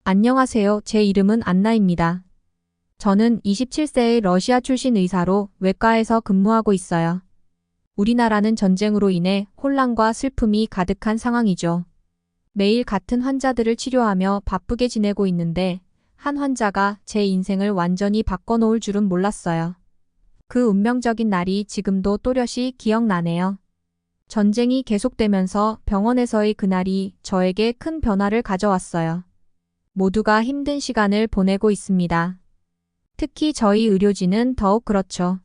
안녕하세요. 제 이름은 안나입니다. 저는 27세의 러시아 출신 의사로 외과에서 근무하고 있어요. 우리나라는 전쟁으로 인해 혼란과 슬픔이 가득한 상황이죠. 매일 같은 환자들을 치료하며 바쁘게 지내고 있는데 한 환자가 제 인생을 완전히 바꿔놓을 줄은 몰랐어요. 그 운명적인 날이 지금도 또렷이 기억나네요. 전쟁이 계속되면서 병원에서의 그날이 저에게 큰 변화를 가져왔어요. 모두가 힘든 시간을 보내고 있습니다. 특히 저희 의료진은 더욱 그렇죠.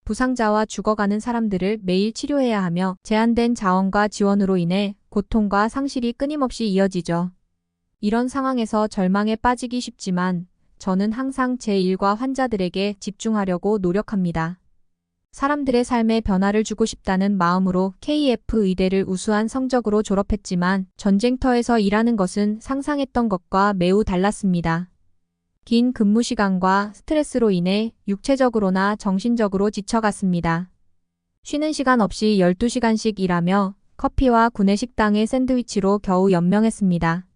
부상자와 죽어가는 사람들을 매일 치료해야 하며 제한된 자원과 지원으로 인해 고통과 상실이 끊임없이 이어지죠. 이런 상황에서 절망에 빠지기 쉽지만 저는 항상 제 일과 환자들에게 집중하려고 노력합니다. 사람들의 삶에 변화를 주고 싶다는 마음으로 KF 의대를 우수한 성적으로 졸업했지만 전쟁터에서 일하는 것은 상상했던 것과 매우 달랐습니다. 긴 근무 시간과 스트레스로 인해 육체적으로나 정신적으로 지쳐갔습니다. 쉬는 시간 없이 12시간씩 일하며 커피와 구내식당의 샌드위치로 겨우 연명했습니다.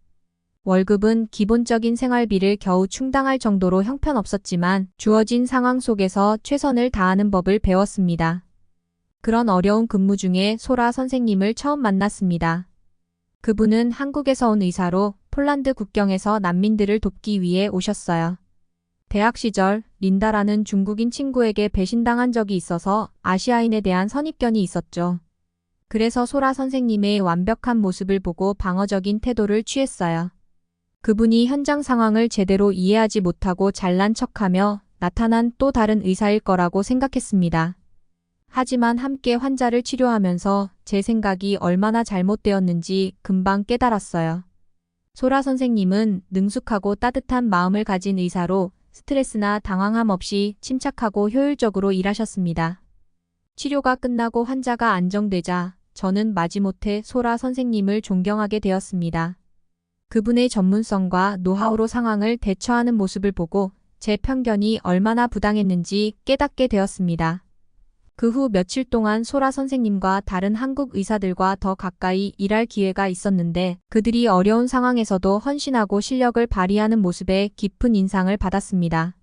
월급은 기본적인 생활비를 겨우 충당할 정도로 형편없었지만 주어진 상황 속에서 최선을 다하는 법을 배웠습니다. 그런 어려운 근무 중에 소라 선생님을 처음 만났습니다. 그분은 한국에서 온 의사로 폴란드 국경에서 난민들을 돕기 위해 오셨어요. 대학 시절 린다라는 중국인 친구에게 배신당한 적이 있어서 아시아인에 대한 선입견이 있었죠. 그래서 소라 선생님의 완벽한 모습을 보고 방어적인 태도를 취했어요. 그분이 현장 상황을 제대로 이해하지 못하고 잘난 척하며 나타난 또 다른 의사일 거라고 생각했습니다. 하지만 함께 환자를 치료하면서 제 생각이 얼마나 잘못되었는지 금방 깨달았어요. 소라 선생님은 능숙하고 따뜻한 마음을 가진 의사로 스트레스나 당황함 없이 침착하고 효율적으로 일하셨습니다. 치료가 끝나고 환자가 안정되자 저는 마지못해 소라 선생님을 존경하게 되었습니다. 그분의 전문성과 노하우로 상황을 대처하는 모습을 보고 제 편견이 얼마나 부당했는지 깨닫게 되었습니다. 그 후 며칠 동안 소라 선생님과 다른 한국 의사들과 더 가까이 일할 기회가 있었는데 그들이 어려운 상황에서도 헌신하고 실력을 발휘하는 모습에 깊은 인상을 받았습니다.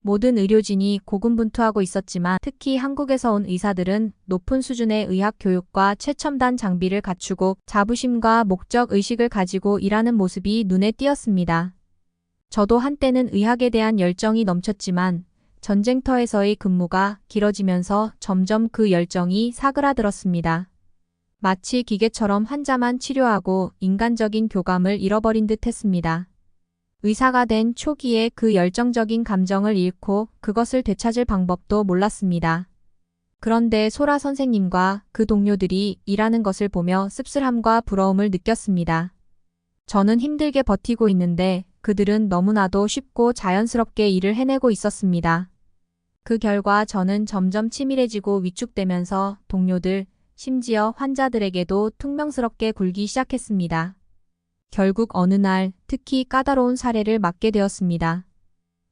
모든 의료진이 고군분투하고 있었지만 특히 한국에서 온 의사들은 높은 수준의 의학 교육과 최첨단 장비를 갖추고 자부심과 목적 의식을 가지고 일하는 모습이 눈에 띄었습니다. 저도 한때는 의학에 대한 열정이 넘쳤지만 전쟁터에서의 근무가 길어지면서 점점 그 열정이 사그라들었습니다. 마치 기계처럼 환자만 치료하고 인간적인 교감을 잃어버린 듯 했습니다. 의사가 된 초기에 그 열정적인 감정을 잃고 그것을 되찾을 방법도 몰랐습니다. 그런데 소라 선생님과 그 동료들이 일하는 것을 보며 씁쓸함과 부러움을 느꼈습니다. 저는 힘들게 버티고 있는데 그들은 너무나도 쉽고 자연스럽게 일을 해내고 있었습니다. 그 결과 저는 점점 치밀해지고 위축되면서 동료들, 심지어 환자들에게도 퉁명스럽게 굴기 시작했습니다. 결국 어느 날 특히 까다로운 사례를 맡게 되었습니다.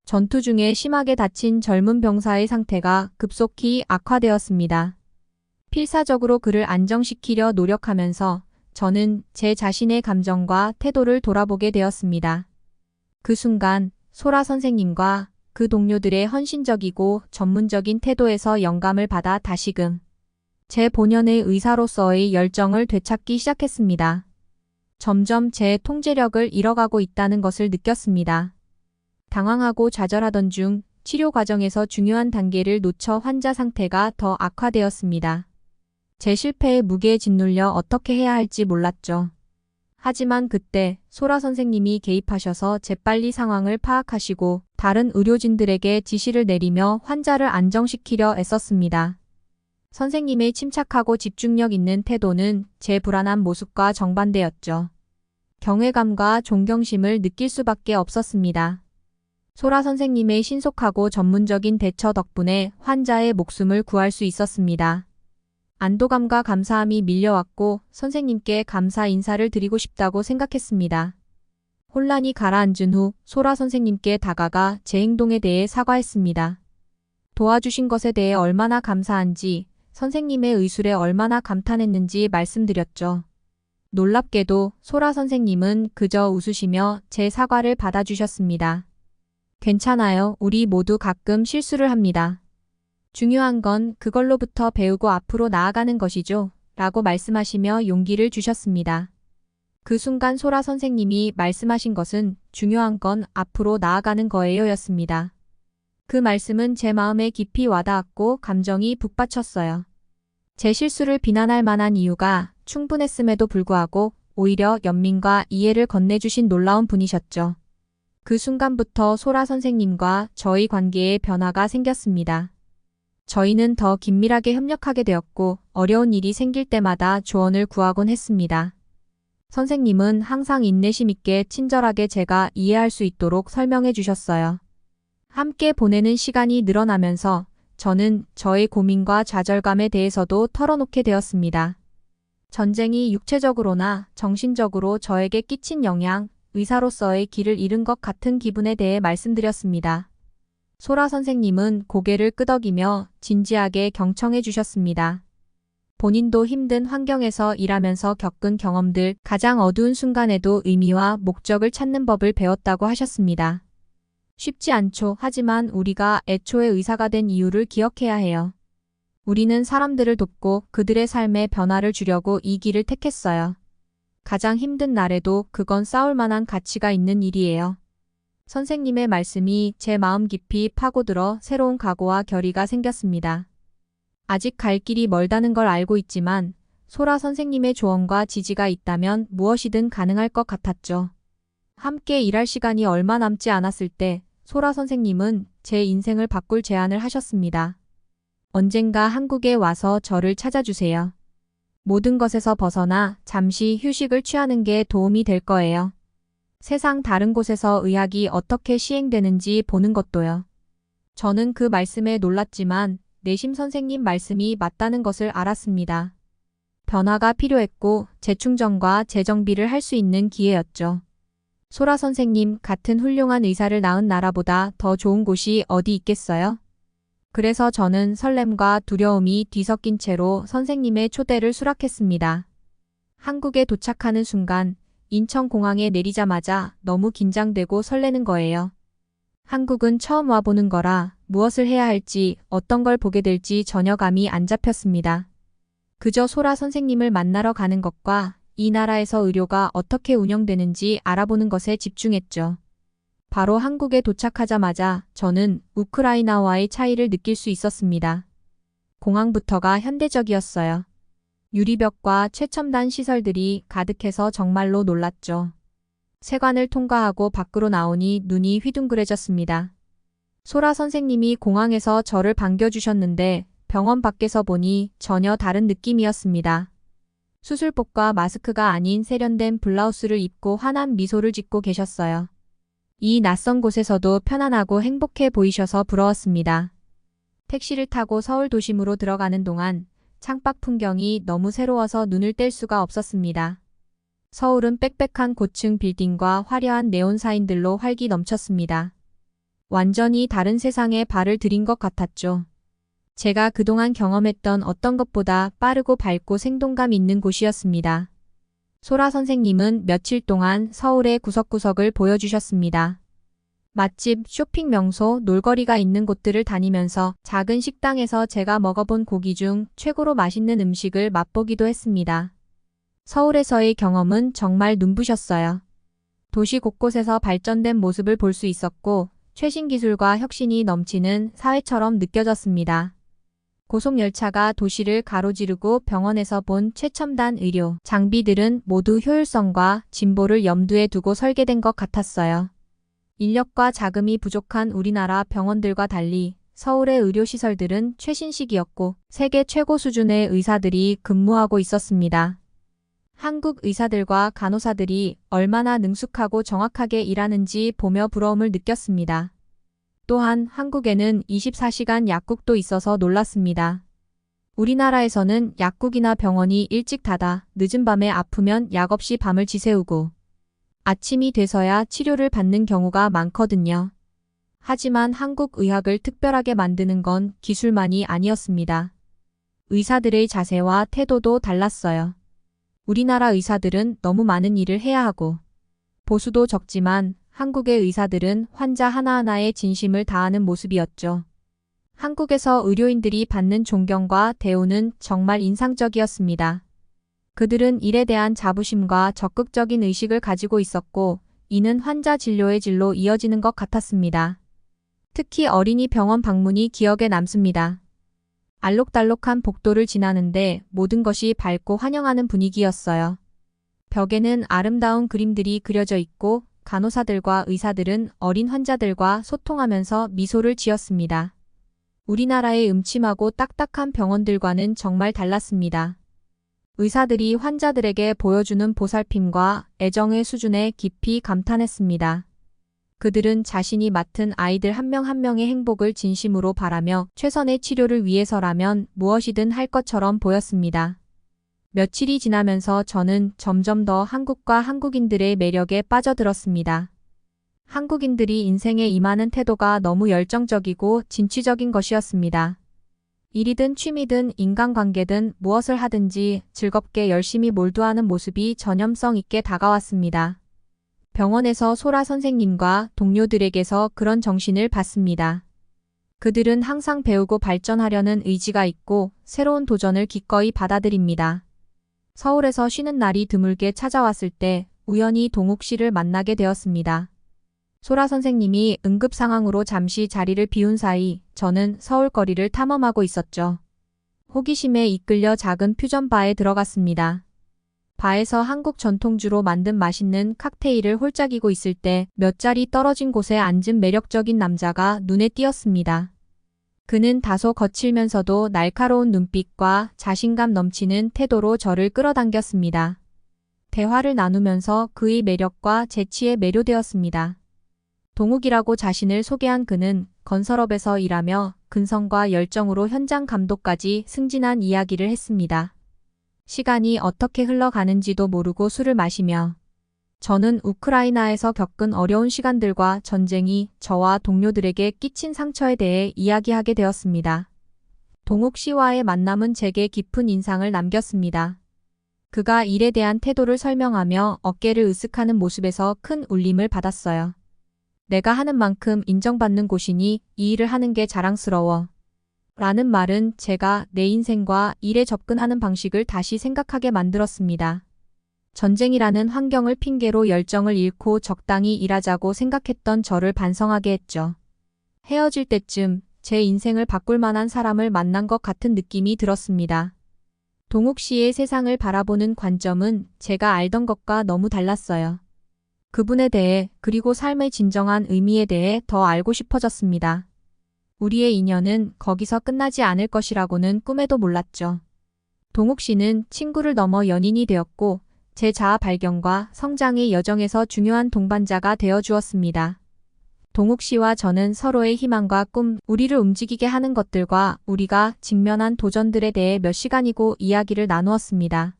전투 중에 심하게 다친 젊은 병사의 상태가 급속히 악화되었습니다. 필사적으로 그를 안정시키려 노력하면서 저는 제 자신의 감정과 태도를 돌아보게 되었습니다. 그 순간 소라 선생님과 그 동료들의 헌신적이고 전문적인 태도에서 영감을 받아 다시금 제 본연의 의사로서의 열정을 되찾기 시작했습니다. 점점 제 통제력을 잃어가고 있다는 것을 느꼈습니다. 당황하고 좌절하던 중 치료 과정에서 중요한 단계를 놓쳐 환자 상태가 더 악화되었습니다. 제 실패의 무게에 짓눌려 어떻게 해야 할지 몰랐죠. 하지만 그때 소라 선생님이 개입하셔서 재빨리 상황을 파악하시고 다른 의료진들에게 지시를 내리며 환자를 안정시키려 애썼습니다. 선생님의 침착하고 집중력 있는 태도는 제 불안한 모습과 정반대였죠. 경외감과 존경심을 느낄 수밖에 없었습니다. 소라 선생님의 신속하고 전문적인 대처 덕분에 환자의 목숨을 구할 수 있었습니다. 안도감과 감사함이 밀려왔고 선생님께 감사 인사를 드리고 싶다고 생각했습니다. 혼란이 가라앉은 후 소라 선생님께 다가가 제 행동에 대해 사과했습니다. 도와주신 것에 대해 얼마나 감사한지 선생님의 의술에 얼마나 감탄했는지 말씀드렸죠. 놀랍게도 소라 선생님은 그저 웃으시며 제 사과를 받아주셨습니다. 괜찮아요. 우리 모두 가끔 실수를 합니다. 중요한 건 그걸로부터 배우고 앞으로 나아가는 것이죠. 라고 말씀하시며 용기를 주셨습니다. 그 순간 소라 선생님이 말씀하신 것은 중요한 건 앞으로 나아가는 거예요 였습니다. 그 말씀은 제 마음에 깊이 와닿았고 감정이 북받쳤어요. 제 실수를 비난할 만한 이유가 충분했음에도 불구하고 오히려 연민과 이해를 건네주신 놀라운 분이셨죠. 그 순간부터 소라 선생님과 저희 관계에 변화가 생겼습니다. 저희는 더 긴밀하게 협력하게 되었고 어려운 일이 생길 때마다 조언을 구하곤 했습니다. 선생님은 항상 인내심 있게 친절하게 제가 이해할 수 있도록 설명해 주셨어요. 함께 보내는 시간이 늘어나면서 저는 저의 고민과 좌절감에 대해서도 털어놓게 되었습니다. 전쟁이 육체적으로나 정신적으로 저에게 끼친 영향, 의사로서의 길을 잃은 것 같은 기분에 대해 말씀드렸습니다. 소라 선생님은 고개를 끄덕이며 진지하게 경청해 주셨습니다. 본인도 힘든 환경에서 일하면서 겪은 경험들, 가장 어두운 순간에도 의미와 목적을 찾는 법을 배웠다고 하셨습니다. 쉽지 않죠. 하지만 우리가 애초에 의사가 된 이유를 기억해야 해요. 우리는 사람들을 돕고 그들의 삶에 변화를 주려고 이 길을 택했어요. 가장 힘든 날에도 그건 싸울 만한 가치가 있는 일이에요. 선생님의 말씀이 제 마음 깊이 파고들어 새로운 각오와 결의가 생겼습니다. 아직 갈 길이 멀다는 걸 알고 있지만 소라 선생님의 조언과 지지가 있다면 무엇이든 가능할 것 같았죠. 함께 일할 시간이 얼마 남지 않았을 때 소라 선생님은 제 인생을 바꿀 제안을 하셨습니다. 언젠가 한국에 와서 저를 찾아주세요. 모든 것에서 벗어나 잠시 휴식을 취하는 게 도움이 될 거예요. 세상 다른 곳에서 의학이 어떻게 시행되는지 보는 것도요. 저는 그 말씀에 놀랐지만 내심 선생님 말씀이 맞다는 것을 알았습니다. 변화가 필요했고 재충전과 재정비를 할 수 있는 기회였죠. 소라 선생님 같은 훌륭한 의사를 낳은 나라보다 더 좋은 곳이 어디 있겠어요? 그래서 저는 설렘과 두려움이 뒤섞인 채로 선생님의 초대를 수락했습니다. 한국에 도착하는 순간 인천공항에 내리자마자 너무 긴장되고 설레는 거예요. 한국은 처음 와보는 거라 무엇을 해야 할지 어떤 걸 보게 될지 전혀 감이 안 잡혔습니다. 그저 소라 선생님을 만나러 가는 것과 이 나라에서 의료가 어떻게 운영되는지 알아보는 것에 집중했죠. 바로 한국에 도착하자마자 저는 우크라이나와의 차이를 느낄 수 있었습니다. 공항부터가 현대적이었어요. 유리벽과 최첨단 시설들이 가득해서 정말로 놀랐죠. 세관을 통과하고 밖으로 나오니 눈이 휘둥그레졌습니다. 소라 선생님이 공항에서 저를 반겨주셨는데 병원 밖에서 보니 전혀 다른 느낌이었습니다. 수술복과 마스크가 아닌 세련된 블라우스를 입고 환한 미소를 짓고 계셨어요. 이 낯선 곳에서도 편안하고 행복해 보이셔서 부러웠습니다. 택시를 타고 서울 도심으로 들어가는 동안 창밖 풍경이 너무 새로워서 눈을 뗄 수가 없었습니다. 서울은 빽빽한 고층 빌딩과 화려한 네온 사인들로 활기 넘쳤습니다. 완전히 다른 세상에 발을 들인 것 같았죠. 제가 그동안 경험했던 어떤 것보다 빠르고 밝고 생동감 있는 곳이었습니다. 소라 선생님은 며칠 동안 서울의 구석구석을 보여주셨습니다. 맛집, 쇼핑 명소, 놀거리가 있는 곳들을 다니면서 작은 식당에서 제가 먹어본 고기 중 최고로 맛있는 음식을 맛보기도 했습니다. 서울에서의 경험은 정말 눈부셨어요. 도시 곳곳에서 발전된 모습을 볼 수 있었고 최신 기술과 혁신이 넘치는 사회처럼 느껴졌습니다. 고속열차가 도시를 가로지르고 병원에서 본 최첨단 의료 장비들은 모두 효율성과 진보를 염두에 두고 설계된 것 같았어요. 인력과 자금이 부족한 우리나라 병원들과 달리 서울의 의료시설들은 최신식이었고 세계 최고 수준의 의사들이 근무하고 있었습니다. 한국 의사들과 간호사들이 얼마나 능숙하고 정확하게 일하는지 보며 부러움을 느꼈습니다. 또한 한국에는 24시간 약국도 있어서 놀랐습니다. 우리나라에서는 약국이나 병원이 일찍 닫아 늦은 밤에 아프면 약 없이 밤을 지새우고 아침이 돼서야 치료를 받는 경우가 많거든요. 하지만 한국 의학을 특별하게 만드는 건 기술만이 아니었습니다. 의사들의 자세와 태도도 달랐어요. 우리나라 의사들은 너무 많은 일을 해야 하고 보수도 적지만 한국의 의사들은 환자 하나하나에 진심을 다하는 모습이었죠. 한국에서 의료인들이 받는 존경과 대우는 정말 인상적이었습니다. 그들은 일에 대한 자부심과 적극적인 의식을 가지고 있었고 이는 환자 진료의 질로 이어지는 것 같았습니다. 특히 어린이 병원 방문이 기억에 남습니다. 알록달록한 복도를 지나는데 모든 것이 밝고 환영하는 분위기였어요. 벽에는 아름다운 그림들이 그려져 있고 간호사들과 의사들은 어린 환자들과 소통하면서 미소를 지었습니다. 우리나라의 음침하고 딱딱한 병원들과는 정말 달랐습니다. 의사들이 환자들에게 보여주는 보살핌과 애정의 수준에 깊이 감탄했습니다. 그들은 자신이 맡은 아이들 한 명 한 명의 행복을 진심으로 바라며 최선의 치료를 위해서라면 무엇이든 할 것처럼 보였습니다. 며칠이 지나면서 저는 점점 더 한국과 한국인들의 매력에 빠져들었습니다. 한국인들이 인생에 임하는 태도가 너무 열정적이고 진취적인 것이었습니다. 일이든 취미든 인간관계든 무엇을 하든지 즐겁게 열심히 몰두하는 모습이 전염성 있게 다가왔습니다. 병원에서 소라 선생님과 동료들에게서 그런 정신을 받습니다. 그들은 항상 배우고 발전하려는 의지가 있고 새로운 도전을 기꺼이 받아들입니다. 서울에서 쉬는 날이 드물게 찾아왔을 때 우연히 동욱 씨를 만나게 되었습니다. 소라 선생님이 응급 상황으로 잠시 자리를 비운 사이 저는 서울 거리를 탐험하고 있었죠. 호기심에 이끌려 작은 퓨전바에 들어갔습니다. 바에서 한국 전통주로 만든 맛있는 칵테일을 홀짝이고 있을 때 몇 자리 떨어진 곳에 앉은 매력적인 남자가 눈에 띄었습니다. 그는 다소 거칠면서도 날카로운 눈빛과 자신감 넘치는 태도로 저를 끌어당겼습니다. 대화를 나누면서 그의 매력과 재치에 매료되었습니다. 동욱이라고 자신을 소개한 그는 건설업에서 일하며 근성과 열정으로 현장 감독까지 승진한 이야기를 했습니다. 시간이 어떻게 흘러가는지도 모르고 술을 마시며 저는 우크라이나에서 겪은 어려운 시간들과 전쟁이 저와 동료들에게 끼친 상처에 대해 이야기하게 되었습니다. 동욱 씨와의 만남은 제게 깊은 인상을 남겼습니다. 그가 일에 대한 태도를 설명하며 어깨를 으쓱하는 모습에서 큰 울림을 받았어요. 내가 하는 만큼 인정받는 곳이니 이 일을 하는 게 자랑스러워. 라는 말은 제가 내 인생과 일에 접근하는 방식을 다시 생각하게 만들었습니다. 전쟁이라는 환경을 핑계로 열정을 잃고 적당히 일하자고 생각했던 저를 반성하게 했죠. 헤어질 때쯤 제 인생을 바꿀 만한 사람을 만난 것 같은 느낌이 들었습니다. 동욱 씨의 세상을 바라보는 관점은 제가 알던 것과 너무 달랐어요. 그분에 대해 그리고 삶의 진정한 의미에 대해 더 알고 싶어졌습니다. 우리의 인연은 거기서 끝나지 않을 것이라고는 꿈에도 몰랐죠. 동욱 씨는 친구를 넘어 연인이 되었고 제 자아 발견과 성장의 여정에서 중요한 동반자가 되어주었습니다. 동욱 씨와 저는 서로의 희망과 꿈, 우리를 움직이게 하는 것들과 우리가 직면한 도전들에 대해 몇 시간이고 이야기를 나누었습니다.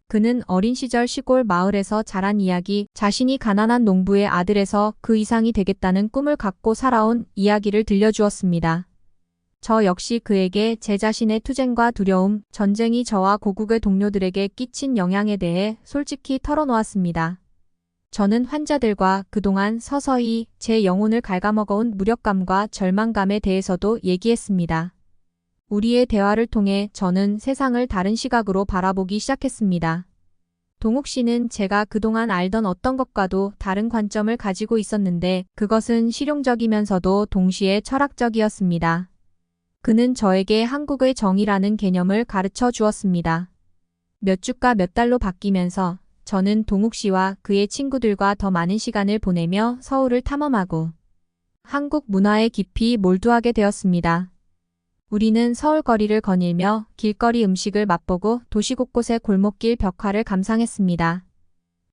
그는 어린 시절 시골 마을에서 자란 이야기, 자신이 가난한 농부의 아들에서 그 이상이 되겠다는 꿈을 갖고 살아온 이야기를 들려주었습니다. 저 역시 그에게 제 자신의 투쟁과 두려움, 전쟁이 저와 고국의 동료들에게 끼친 영향에 대해 솔직히 털어놓았습니다. 저는 환자들과 그동안 서서히 제 영혼을 갉아먹어온 무력감과 절망감에 대해서도 얘기했습니다. 우리의 대화를 통해 저는 세상을 다른 시각으로 바라보기 시작했습니다. 동욱 씨는 제가 그동안 알던 어떤 것과도 다른 관점을 가지고 있었는데 그것은 실용적이면서도 동시에 철학적이었습니다. 그는 저에게 한국의 정의라는 개념을 가르쳐 주었습니다. 몇 주가 몇 달로 바뀌면서 저는 동욱 씨와 그의 친구들과 더 많은 시간을 보내며 서울을 탐험하고 한국 문화에 깊이 몰두하게 되었습니다. 우리는 서울 거리를 거닐며 길거리 음식을 맛보고 도시 곳곳의 골목길 벽화를 감상했습니다.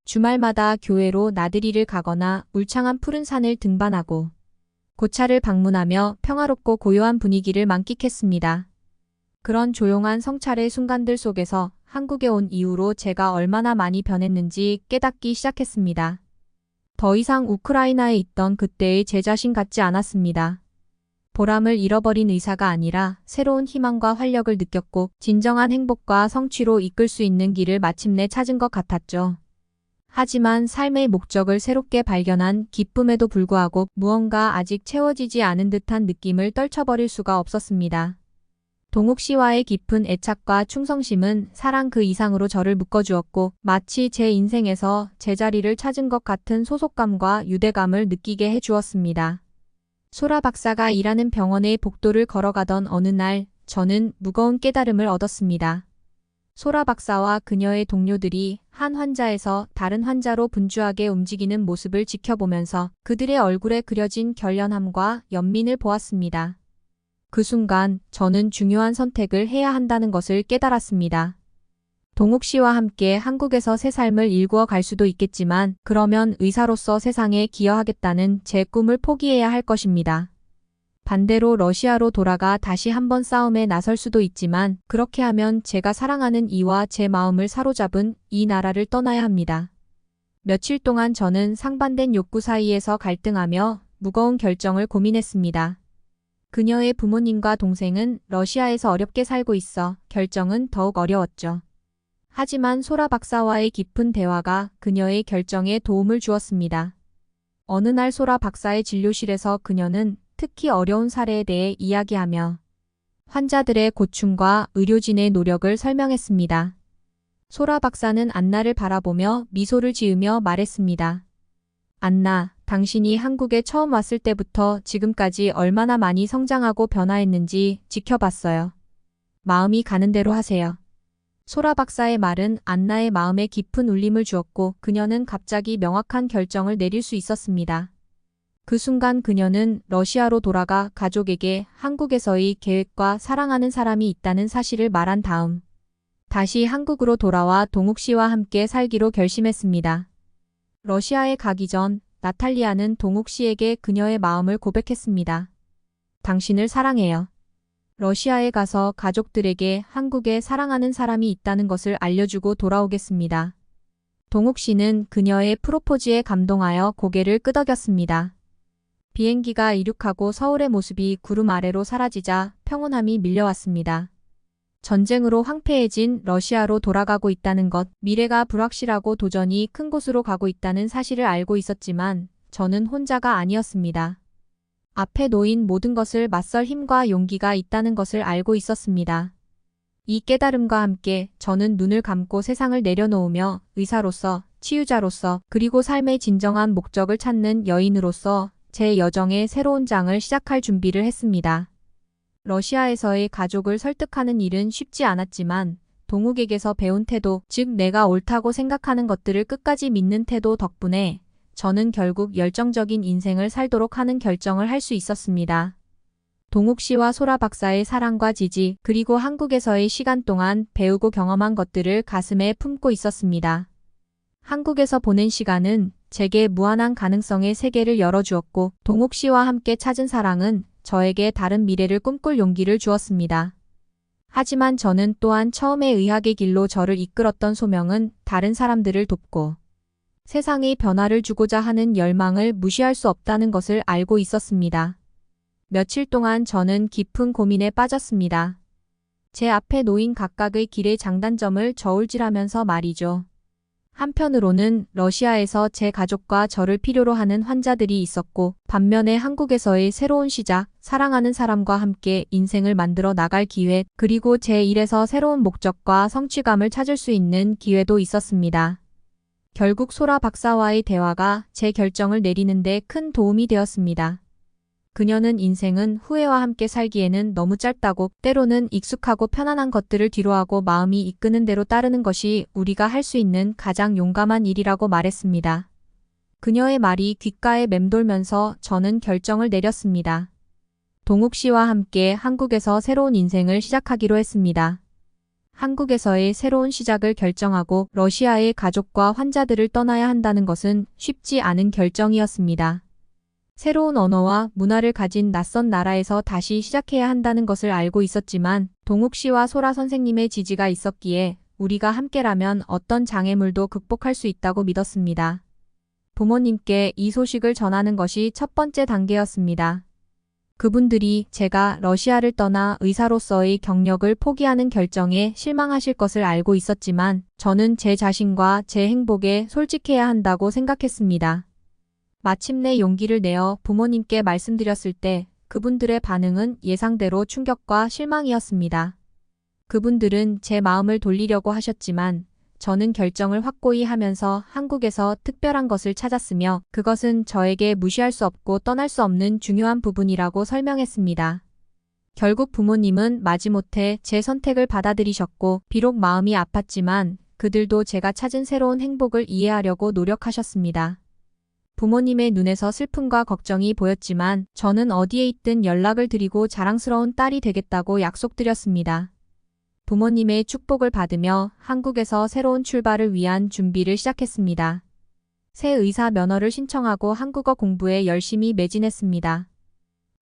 주말마다 교회로 나들이를 가거나 울창한 푸른 산을 등반하고 고차를 방문하며 평화롭고 고요한 분위기를 만끽했습니다. 그런 조용한 성찰의 순간들 속에서 한국에 온 이후로 제가 얼마나 많이 변했는지 깨닫기 시작했습니다. 더 이상 우크라이나에 있던 그때의 제 자신 같지 않았습니다. 보람을 잃어버린 의사가 아니라 새로운 희망과 활력을 느꼈고 진정한 행복과 성취로 이끌 수 있는 길을 마침내 찾은 것 같았죠. 하지만 삶의 목적을 새롭게 발견한 기쁨에도 불구하고 무언가 아직 채워지지 않은 듯한 느낌을 떨쳐버릴 수가 없었습니다. 동욱 씨와의 깊은 애착과 충성심은 사랑 그 이상으로 저를 묶어주었고 마치 제 인생에서 제자리를 찾은 것 같은 소속감과 유대감을 느끼게 해주었습니다. 소라 박사가 일하는 병원의 복도를 걸어가던 어느 날 저는 무거운 깨달음을 얻었습니다. 소라 박사와 그녀의 동료들이 한 환자에서 다른 환자로 분주하게 움직이는 모습을 지켜보면서 그들의 얼굴에 그려진 결연함과 연민을 보았습니다. 그 순간 저는 중요한 선택을 해야 한다는 것을 깨달았습니다. 동욱 씨와 함께 한국에서 새 삶을 일구어 갈 수도 있겠지만 그러면 의사로서 세상에 기여하겠다는 제 꿈을 포기해야 할 것입니다. 반대로 러시아로 돌아가 다시 한번 싸움에 나설 수도 있지만 그렇게 하면 제가 사랑하는 이와 제 마음을 사로잡은 이 나라를 떠나야 합니다. 며칠 동안 저는 상반된 욕구 사이에서 갈등하며 무거운 결정을 고민했습니다. 그녀의 부모님과 동생은 러시아에서 어렵게 살고 있어 결정은 더욱 어려웠죠. 하지만 소라 박사와의 깊은 대화가 그녀의 결정에 도움을 주었습니다. 어느 날 소라 박사의 진료실에서 그녀는 특히 어려운 사례에 대해 이야기하며 환자들의 고충과 의료진의 노력을 설명했습니다. 소라 박사는 안나를 바라보며 미소를 지으며 말했습니다. 안나, 당신이 한국에 처음 왔을 때부터 지금까지 얼마나 많이 성장하고 변화했는지 지켜봤어요. 마음이 가는 대로 하세요. 소라 박사의 말은 안나의 마음에 깊은 울림을 주었고 그녀는 갑자기 명확한 결정을 내릴 수 있었습니다. 그 순간 그녀는 러시아로 돌아가 가족에게 한국에서의 계획과 사랑하는 사람이 있다는 사실을 말한 다음 다시 한국으로 돌아와 동욱 씨와 함께 살기로 결심했습니다. 러시아에 가기 전 나탈리아는 동욱 씨에게 그녀의 마음을 고백했습니다. 당신을 사랑해요. 러시아에 가서 가족들에게 한국에 사랑하는 사람이 있다는 것을 알려주고 돌아오겠습니다. 동욱 씨는 그녀의 프로포즈에 감동하여 고개를 끄덕였습니다. 비행기가 이륙하고 서울의 모습이 구름 아래로 사라지자 평온함이 밀려왔습니다. 전쟁으로 황폐해진 러시아로 돌아가고 있다는 것, 미래가 불확실하고 도전이 큰 곳으로 가고 있다는 사실을 알고 있었지만 저는 혼자가 아니었습니다. 앞에 놓인 모든 것을 맞설 힘과 용기가 있다는 것을 알고 있었습니다. 이 깨달음과 함께 저는 눈을 감고 세상을 내려놓으며 의사로서, 치유자로서, 그리고 삶의 진정한 목적을 찾는 여인으로서 제 여정의 새로운 장을 시작할 준비를 했습니다. 러시아에서의 가족을 설득하는 일은 쉽지 않았지만 동욱에게서 배운 태도, 즉 내가 옳다고 생각하는 것들을 끝까지 믿는 태도 덕분에 저는 결국 열정적인 인생을 살도록 하는 결정을 할 수 있었습니다. 동욱 씨와 소라 박사의 사랑과 지지, 그리고 한국에서의 시간 동안 배우고 경험한 것들을 가슴에 품고 있었습니다. 한국에서 보낸 시간은 제게 무한한 가능성의 세계를 열어주었고 동욱 씨와 함께 찾은 사랑은 저에게 다른 미래를 꿈꿀 용기를 주었습니다. 하지만 저는 또한 처음에 의학의 길로 저를 이끌었던 소명은 다른 사람들을 돕고 세상의 변화를 주고자 하는 열망을 무시할 수 없다는 것을 알고 있었습니다. 며칠 동안 저는 깊은 고민에 빠졌습니다. 제 앞에 놓인 각각의 길의 장단점을 저울질하면서 말이죠. 한편으로는 러시아에서 제 가족과 저를 필요로 하는 환자들이 있었고 반면에 한국에서의 새로운 시작, 사랑하는 사람과 함께 인생을 만들어 나갈 기회, 그리고 제 일에서 새로운 목적과 성취감을 찾을 수 있는 기회도 있었습니다. 결국 소라 박사와의 대화가 제 결정을 내리는 데 큰 도움이 되었습니다. 그녀는 인생은 후회와 함께 살기에는 너무 짧다고 때로는 익숙하고 편안한 것들을 뒤로하고 마음이 이끄는 대로 따르는 것이 우리가 할 수 있는 가장 용감한 일이라고 말했습니다. 그녀의 말이 귓가에 맴돌면서 저는 결정을 내렸습니다. 동욱 씨와 함께 한국에서 새로운 인생을 시작하기로 했습니다. 한국에서의 새로운 시작을 결정하고 러시아의 가족과 환자들을 떠나야 한다는 것은 쉽지 않은 결정이었습니다. 새로운 언어와 문화를 가진 낯선 나라에서 다시 시작해야 한다는 것을 알고 있었지만 동욱 씨와 소라 선생님의 지지가 있었기에 우리가 함께라면 어떤 장애물도 극복할 수 있다고 믿었습니다. 부모님께 이 소식을 전하는 것이 첫 번째 단계였습니다. 그분들이 제가 러시아를 떠나 의사로서의 경력을 포기하는 결정에 실망하실 것을 알고 있었지만 저는 제 자신과 제 행복에 솔직해야 한다고 생각했습니다. 마침내 용기를 내어 부모님께 말씀드렸을 때 그분들의 반응은 예상대로 충격과 실망이었습니다. 그분들은 제 마음을 돌리려고 하셨지만 저는 결정을 확고히 하면서 한국에서 특별한 것을 찾았으며 그것은 저에게 무시할 수 없고 떠날 수 없는 중요한 부분이라고 설명했습니다. 결국 부모님은 마지못해 제 선택을 받아들이셨고 비록 마음이 아팠지만 그들도 제가 찾은 새로운 행복을 이해하려고 노력하셨습니다. 부모님의 눈에서 슬픔과 걱정이 보였지만 저는 어디에 있든 연락을 드리고 자랑스러운 딸이 되겠다고 약속드렸습니다. 부모님의 축복을 받으며 한국에서 새로운 출발을 위한 준비를 시작했습니다. 새 의사 면허를 신청하고 한국어 공부에 열심히 매진했습니다.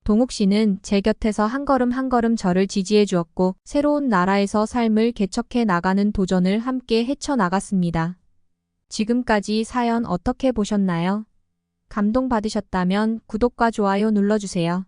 동욱 씨는 제 곁에서 한 걸음 한 걸음 저를 지지해 주었고 새로운 나라에서 삶을 개척해 나가는 도전을 함께 헤쳐나갔습니다. 지금까지 사연 어떻게 보셨나요? 감동받으셨다면 구독과 좋아요 눌러주세요.